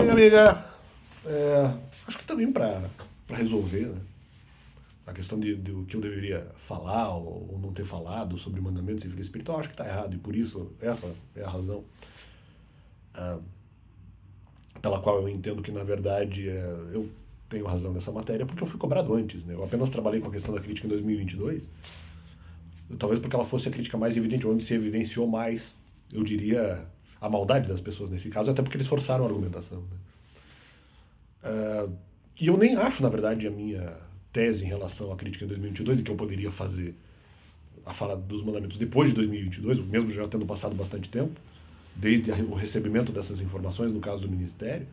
minha amiga, acho que também para resolver, né, a questão de o que eu deveria falar ou não ter falado sobre mandamentos e vida espiritual, acho que está errado, e por isso essa é a razão pela qual eu entendo que, na verdade, eu tenho razão nessa matéria, porque eu fui cobrado antes. Né? Eu apenas trabalhei com a questão da crítica em 2022, talvez porque ela fosse a crítica mais evidente, onde se evidenciou mais, eu diria, a maldade das pessoas nesse caso, até porque eles forçaram a argumentação. Né? E eu nem acho, na verdade, a minha tese em relação à crítica em 2022 e que eu poderia fazer a fala dos mandamentos depois de 2022, mesmo já tendo passado bastante tempo, desde o recebimento dessas informações, no caso do Ministério,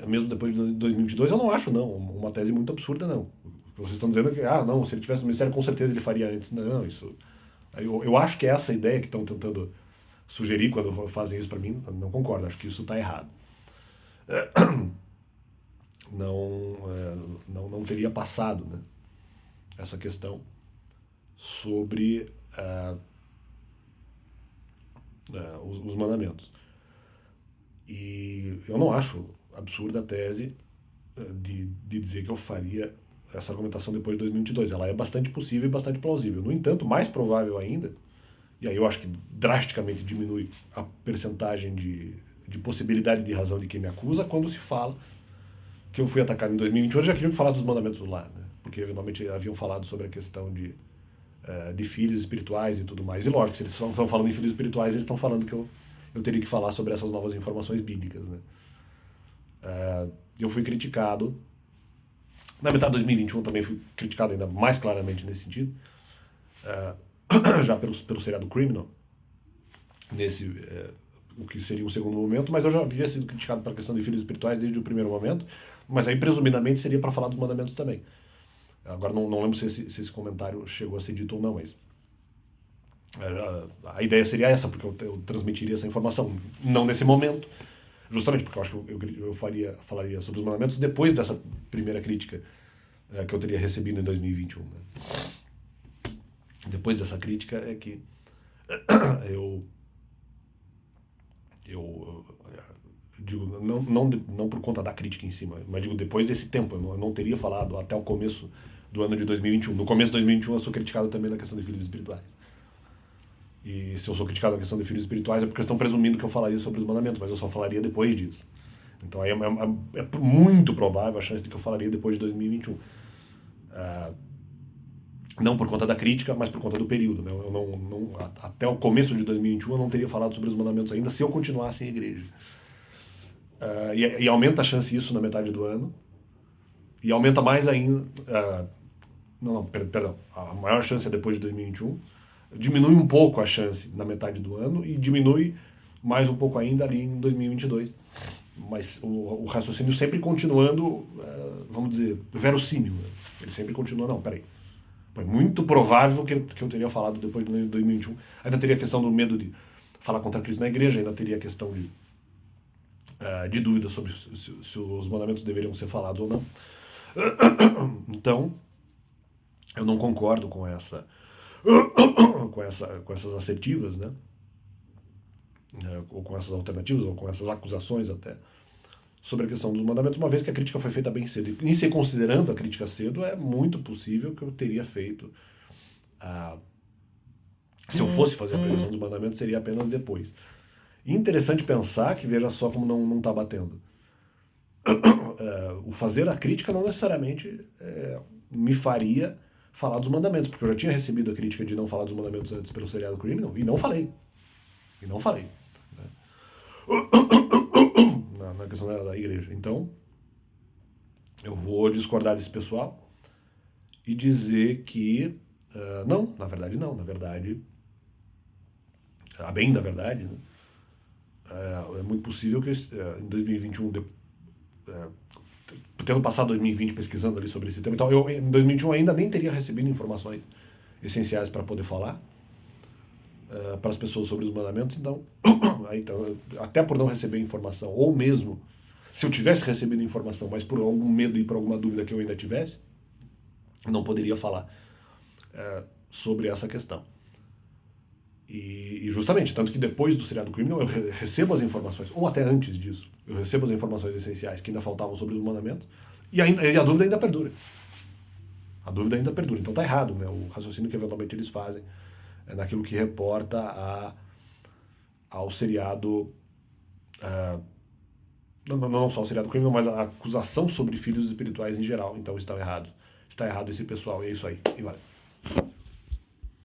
mesmo depois de 2022, eu não acho, não, uma tese muito absurda, não. Vocês estão dizendo que, não, se ele tivesse no Ministério, com certeza ele faria antes. Não, isso... Eu acho que é essa ideia que estão tentando sugerir quando fazem isso para mim, não concordo, acho que isso está errado. Não teria passado, né, essa questão sobre os mandamentos. E eu não acho absurda a tese de dizer que eu faria essa argumentação depois de 2022. Ela é bastante possível e bastante plausível. No entanto, mais provável ainda, e aí eu acho que drasticamente diminui a percentagem de possibilidade de razão de quem me acusa, quando se fala que eu fui atacado em 2021, eu já queriam falar dos mandamentos do lar, né? Porque eventualmente haviam falado sobre a questão de filhos espirituais e tudo mais. E lógico, se eles estão falando em filhos espirituais, eles estão falando que eu teria que falar sobre essas novas informações bíblicas. Né? Eu fui criticado. Na metade de 2021 também fui criticado ainda mais claramente nesse sentido. Já pelo seriado Criminal, o que seria um segundo momento, mas eu já havia sido criticado pela questão de filhos espirituais desde o primeiro momento, mas aí presumidamente seria para falar dos mandamentos também. Agora não lembro se esse comentário chegou a ser dito ou não, mas a ideia seria essa, porque eu transmitiria essa informação, não nesse momento, justamente porque eu acho que eu falaria sobre os mandamentos depois dessa primeira crítica que eu teria recebido em 2021. Né? Depois dessa crítica é que eu digo, não por conta da crítica em cima, mas digo, depois desse tempo, eu não teria falado até o começo do ano de 2021. No começo de 2021 eu sou criticado também na questão de filhos espirituais. E se eu sou criticado na questão de filhos espirituais é porque estão presumindo que eu falaria sobre os mandamentos, mas eu só falaria depois disso. Então aí é muito provável a chance de que eu falaria depois de 2021. Não por conta da crítica, mas por conta do período. Né? Até o começo de 2021 eu não teria falado sobre os mandamentos ainda se eu continuasse em igreja. E aumenta a chance isso na metade do ano. E aumenta mais ainda... perdão. A maior chance é depois de 2021. Diminui um pouco a chance na metade do ano e diminui mais um pouco ainda ali em 2022. Mas o raciocínio sempre continuando, vamos dizer, verossímil. Né? Ele sempre continua, não, peraí. É muito provável que eu teria falado depois de 2021. Ainda teria a questão do medo de falar contra Cristo na igreja, ainda teria a questão de dúvida sobre se os mandamentos deveriam ser falados ou não. Então, eu não concordo com essas assertivas, né? Ou com essas alternativas, ou com essas acusações até, sobre a questão dos mandamentos, uma vez que a crítica foi feita bem cedo. E se considerando a crítica cedo, é muito possível que eu teria feito... se eu fosse fazer a pregação dos mandamentos, seria apenas depois. E interessante pensar que, veja só como não está batendo. O fazer a crítica não necessariamente me faria falar dos mandamentos, porque eu já tinha recebido a crítica de não falar dos mandamentos antes pelo seriado Criminal, e não falei. Né? Na questão da igreja. Então, eu vou discordar desse pessoal e dizer que não, na verdade não. Na verdade, a bem da verdade, né? É muito possível que em 2021, tendo passado 2020 pesquisando ali sobre esse tema, então eu em 2021 ainda nem teria recebido informações essenciais para poder falar para as pessoas sobre os mandamentos, então, até por não receber informação, ou mesmo se eu tivesse recebido informação, mas por algum medo e por alguma dúvida que eu ainda tivesse, não poderia falar sobre essa questão. E justamente, tanto que depois do seriado Criminal eu recebo as informações, ou até antes disso, eu recebo as informações essenciais que ainda faltavam sobre os mandamentos, e a dúvida ainda perdura. A dúvida ainda perdura. Então tá errado, né? O raciocínio que eventualmente eles fazem é naquilo que reporta ao seriado. Não só o seriado Criminal, mas a acusação sobre filhos espirituais em geral. Então está errado. Está errado esse pessoal, e é isso aí. E vale.